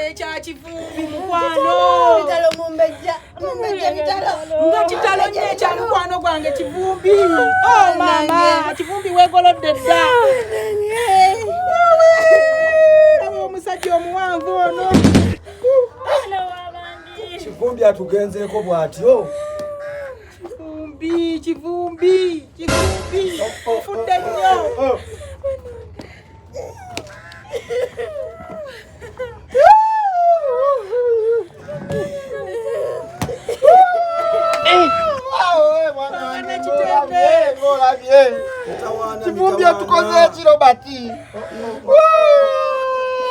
ekya kivumbi mukwano. Bitalo mumbeja bitalo. Nga kitalo nnyo ekya mukwano gwange kivumbi. Oh mama, kivumbi weegolodde dda. Omusajja omuwanvu ono. Kivumbi atugenzeeko bw'atyo. Kivumbi. Ofudde nnyo. Kivumbi atukoze ekiro bati.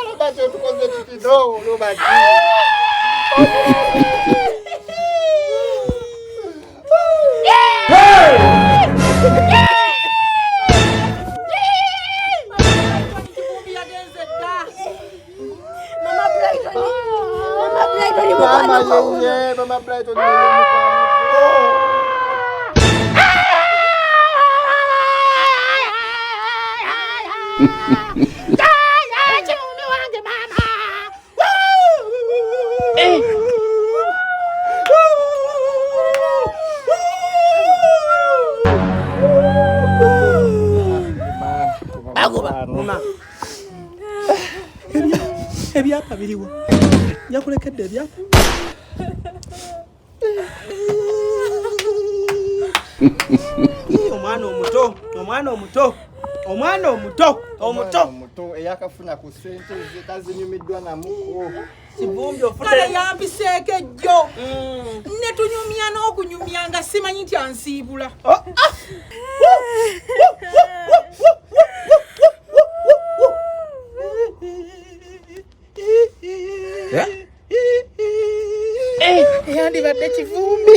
Robert atukoze kikido Robert. Maama Brighton. Ebyapa biriwo. Nyakulekedde ebyapa. Omuto eyakafuna ku ssente zitazinyumiddwa namuko. Kivumbi ofudde yampiseeko ejjo. Ne tunyumya n'okunyumya nga simanyi nti ansiibula. Yandibadde kivumbi.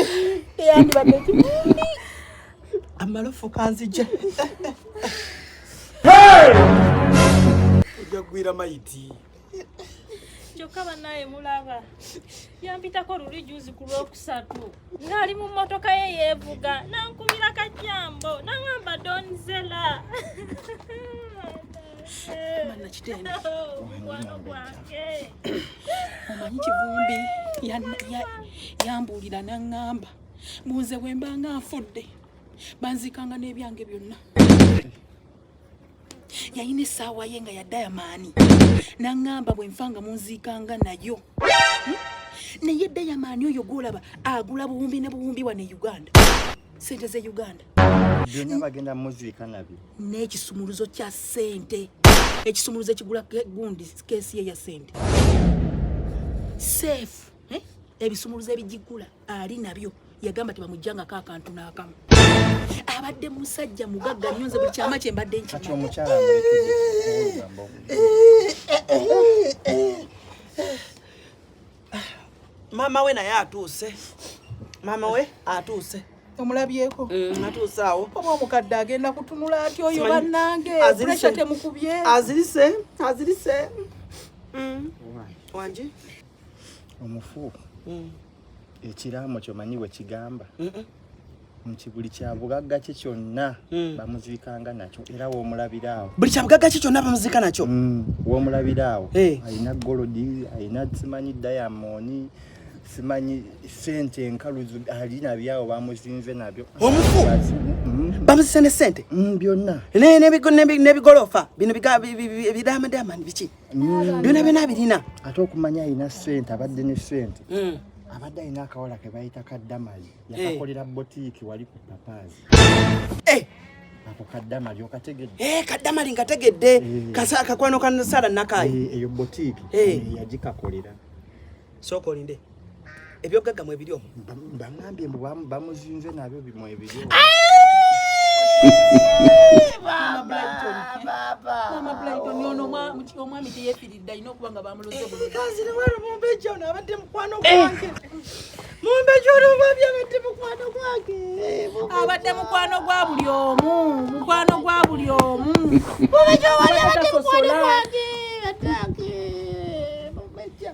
Amalofu kanzija. Ojja kugwira mayiti. Kyokka bannaye mulaba. Yampitako luli juzi ku Lwokusatu. Ng'ali mu mmotoka ye yeevuga. Nankubira kajjambo. Nangamba donzela. Mana kitende. Mukwano gwange. Omanyi kivumbi yambuulira n'aŋŋamba muze bwe mba nga nfudde banzikanga n'ebyange byonna. Yayina essaawa ye nga ya dayamaani n'aŋŋamba bwe nfa nga munziikanga nayo. Naye dayamaani oyo gw'olaba agula buwumbi ne buwumbi wano e Uganda. Ssente z'e Uganda. Byonna bagenda muziika nabyo. N'ekisumuluzo kya ssente. Ekisumuluzo ekigula gundi keesi ye ya ssente. Safe. Ebisumuluzo ebigigula ali nabyo yagamba tebamujjangako akantu n'akamu. Abadde musajja mugagga nnyo nze buli kyama kye mbadde nkima. Kati omukyala amulekedde. Maama we naye atuuse. Maama we atuuse. Omulabyeko? Atuuse awo. Oba omukadde agenda kutunula ati oyo bannange. Pressure temukubye. Azirise. Wanji? Omufu. Ekiraamo kyomanyi we kigamba. Mukibuli kya Bugaga kye kyonna bamuziikanga nakyo era w'omulabiraawo. Buli kya Bugaga kye kyonna bamuziika nakyo? W'omulabiraawo. Alina golodi, alina simanyi diamond, simanyi ssente enkaluzu, alina byawo bamuzinze nabyo. Omufu? Bamuziise ne ssente? Byonna. N'ebigolofa bino bidamadiamani biki? Byonna birina. Ate okumanya alina ssente, abadde ne ssente. Abadde alina akawala ke bayita kaddamali. Yakakolera botiiki wali ku papaazi. Ako kaddamali okategedde? Kaddamali ngategedde. Kakwano ka Sara Nakayi. Eyo botiiki yagikakolera. Sooka olinde. Ebyogagga mwe biri omwo. Bangambye bamuzinze nabyo bimwe ebiri. Maama Brighton ono omwami teyeefiridde alina okuba nga bamuloze bulungi. Kazire wano Mumbejja ono abadde mukwano gwange. Mumbejja ono abadde mukwano gwange. Abadde mukwano gwa buli omu. Mukwano gwa buli omu. Mumbejja abadde mukwano gwange.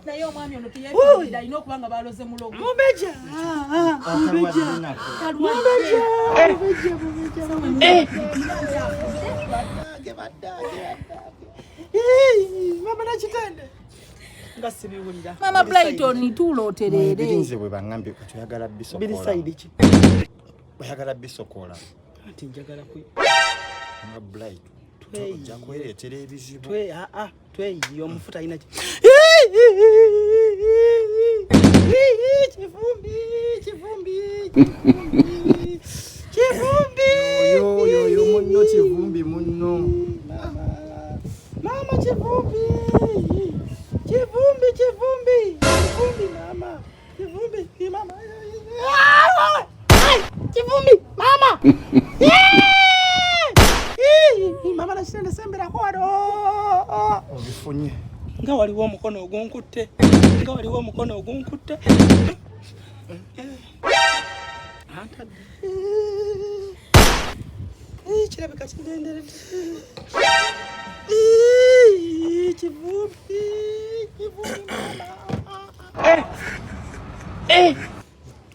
Naye omwami ono teyeefiridde alina okuba nga baloze mulogo. Mumbejja. Mama nakitende. nga sibiwulira. Maama Brighton tuloterere. Birinze bwe bangambe ko tuyagala bisokola. Biri side ki? Bayagala bisokola. Ati njagala ku. Maama Brighton. Tujja kweretera ebizibu. Tweyi omufuta ina ki. Kivumbi. Yo munno kivumbi munno. Mama kivumbi mama. Kivumbi mama. Kivumbi mama. Mama nasende sembera kwado. Obifunye. Nga waliwo omukono ogunkutte. Kirabika kigenderedde. Kivumbi mama.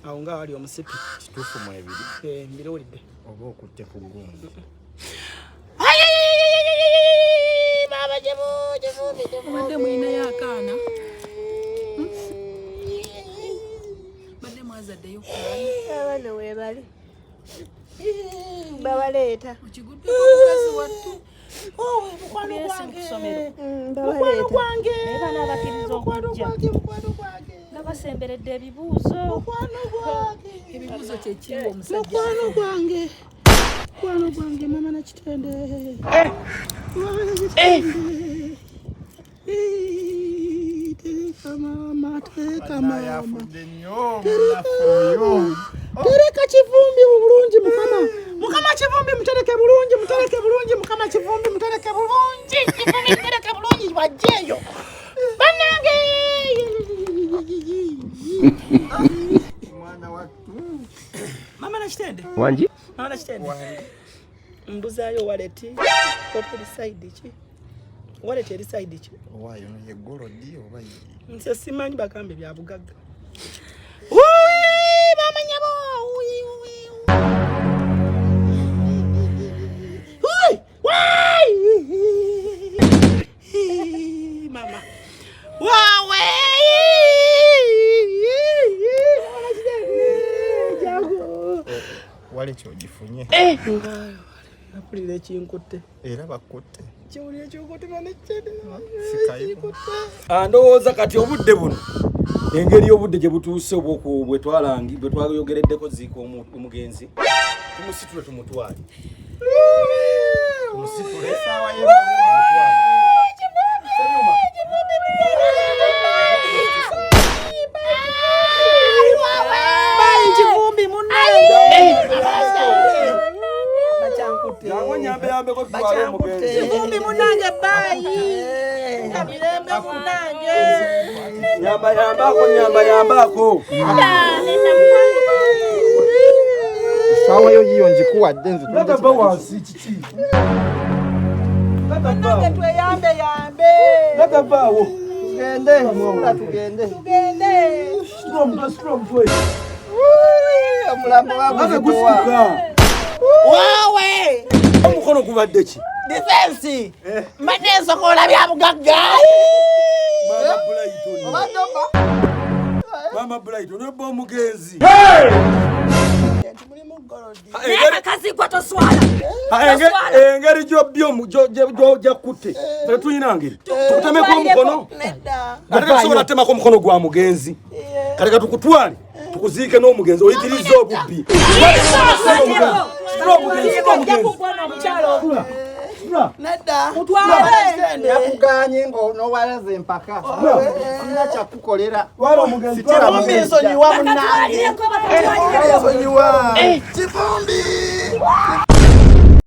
Awo nga wali omusipi. Kituufu mu ebiri. Mbirowulidde. Oba okutte ku gundi. Badde mwina y'akaana. Badde mwazaddeyo kaana. Abaana weebali. Babaleeta. Akigudeko mukazi wattu. Mukwano gwange. Babaleeta. Baana abakkiriza okujja nga basemberedde ebibuuzo. Ebibuuzo kye kiri omusajja. Mukwano gwange mama nakitende. Tereka mama. Tereka kivumbi bulungi mukama. Mukama kivumbi mutereke bulungi. Mukama kivumbi mutereke bulungi. Kivumbi mutereke bulungi wajjeyo. Banange. Mwana wattu. Mama nakitende. Wanji? Mama nakitende. Mbuzayo waleti. Kopi side ki? Waleti eri side ki? Owayo no ye golodi oba ye. Nse simanyi bakambe bya Bugaga. Mama nyabo. Mama. Wawe. Wale kyogifunye. Napulira ekinkutte. Era bakutte. Kiwulira ekinkutte manechede. Sikayo. Ndowooza kati obudde buno engeri y'obudde gye butuuse bwe twayogereddeko ziiko omugenzi tumusitule tumutwale. Tumusitule essaawa Kivumbi munnaye. Kivumbi munange bayi. Mirembe munange. Nyamba. Sawa yo yiyo njikuwadde nze. Nataba wansi kiki. Munange tweyambe. Natabaawo. Tugende. Strong way. Omulambo wabuzibuwa. Wawe. Omukono gubadde ki? Defense. Mbadde nsokola bya Bugaga. Maama Brighton obba omugenzi. Akazi gwa toswala. Engeri gy'okutte. Ffe tuyina ngeri. Tukutemeko omukono. Ate tusobola temako omukono gwa mugenzi. Kati katukutwale. Tukuziike n'omugenzi oyitiriza obubbi. Nedda. Yakuganye ng'onowalaze empaka. Sina kyakukolera. Wala omugenzi. Kivumbi nsonyiwa munange. Kivumbi.